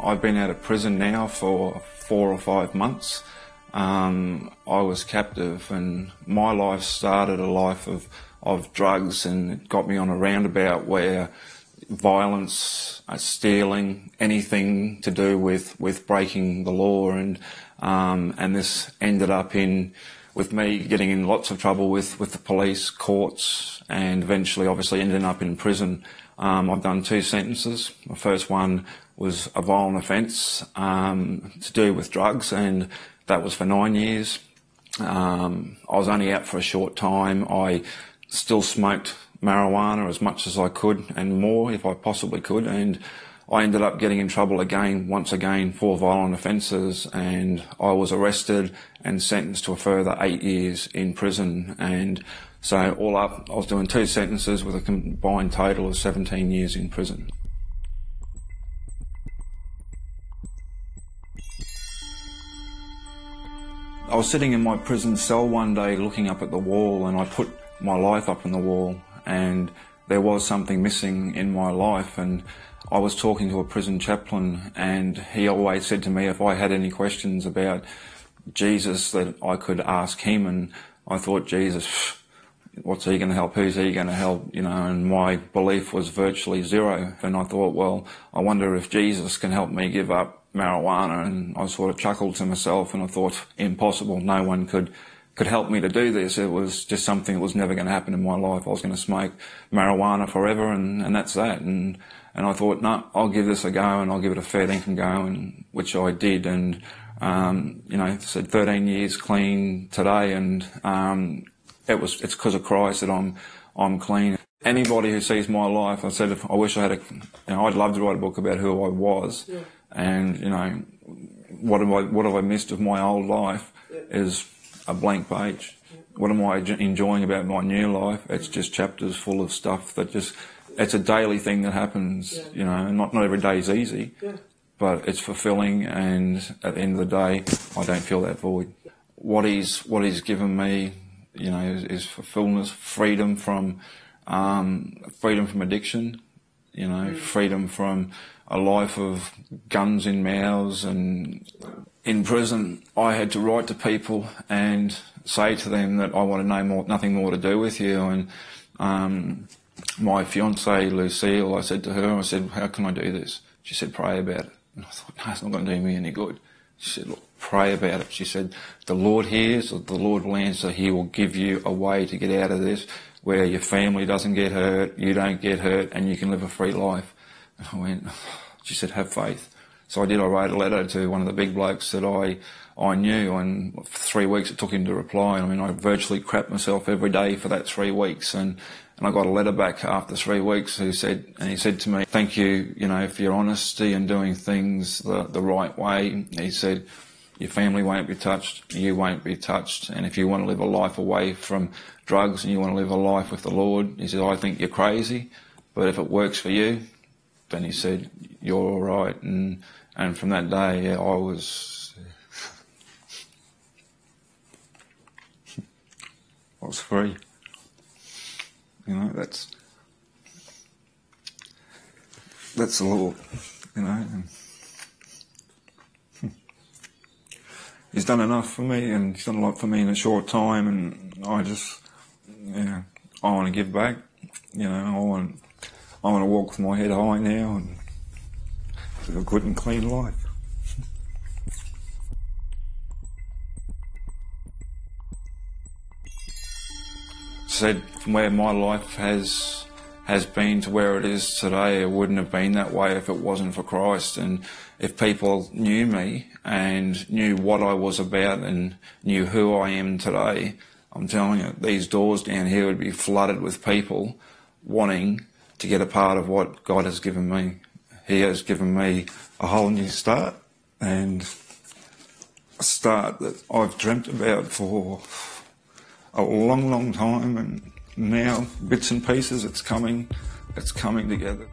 I've been out of prison now for 4 or 5 months. I was captive, and my life started a life of drugs, and it got me on a roundabout where violence, stealing, anything to do with breaking the law, and this ended up with me getting in lots of trouble with the police, courts, and eventually obviously ended up in prison. I've done 2 sentences. The first one was a violent offence to do with drugs, and that was for 9 years. I was only out for a short time. I still smoked marijuana as much as I could, and more if I possibly could, and I ended up getting in trouble once again for violent offences, and I was arrested and sentenced to a further 8 years in prison. And so all up, I was doing 2 sentences with a combined total of 17 years in prison. I was sitting in my prison cell one day looking up at the wall, and I put my life up on the wall, and there was something missing in my life. And I was talking to a prison chaplain, and he always said to me if I had any questions about Jesus that I could ask him, and I thought, Jesus, what's he going to help? Who's he going to help? You know, and my belief was virtually zero. And I thought, well, I wonder if Jesus can help me give up marijuana. And I sort of chuckled to myself, and I thought, impossible. No one could help me to do this. It was just something that was never going to happen in my life. I was going to smoke marijuana forever, and that's that. And I thought, no, I'll give this a go, and I'll give it a fair dinkum go, and which I did. And you know, said 13 years clean today, and it's because of Christ that I'm clean. Anybody who sees my life, I said, I wish I had I'd love to write a book about who I was, yeah. And you know, what have I missed of my old life is a blank page. What am I enjoying about my new life? It's just chapters full of stuff that it's a daily thing that happens, yeah. You know, and not every day is easy, yeah. But it's fulfilling, and at the end of the day, I don't feel that void. What he's given me, you know, is fulfillment, freedom from addiction, you know, freedom from a life of guns in mouths. And in prison, I had to write to people and say to them that I want nothing more to do with you. And my fiancée, Lucille, I said to her, I said, how can I do this? She said, pray about it. And I thought, no, it's not going to do me any good. She said, look, pray about it. She said, the Lord hears, the Lord will answer. He will give you a way to get out of this where your family doesn't get hurt, you don't get hurt, and you can live a free life. And I went, she said, have faith. So I did. I wrote a letter to one of the big blokes that I knew, and for 3 weeks it took him to reply. I mean, I virtually crapped myself every day for that 3 weeks, and I got a letter back after 3 weeks he said to me, thank you, you know, for your honesty and doing things the right way. He said, your family won't be touched, you won't be touched, and if you want to live a life away from drugs and you want to live a life with the Lord, he said, I think you're crazy, but if it works for you, then he said, you're all right. And from that day, yeah, I was free. You know, that's the Lord, you know. He's done enough for me, and he's done a lot for me in a short time, and I want to give back. You know, I want to walk with my head high now and live a good and clean life. Said from where my life has been to where it is today, it wouldn't have been that way if it wasn't for Christ. And if people knew me and knew what I was about and knew who I am today, I'm telling you, these doors down here would be flooded with people wanting to get a part of what God has given me. He has given me a whole new start, and a start that I've dreamt about for a long, long time, and now bits and pieces, it's coming together.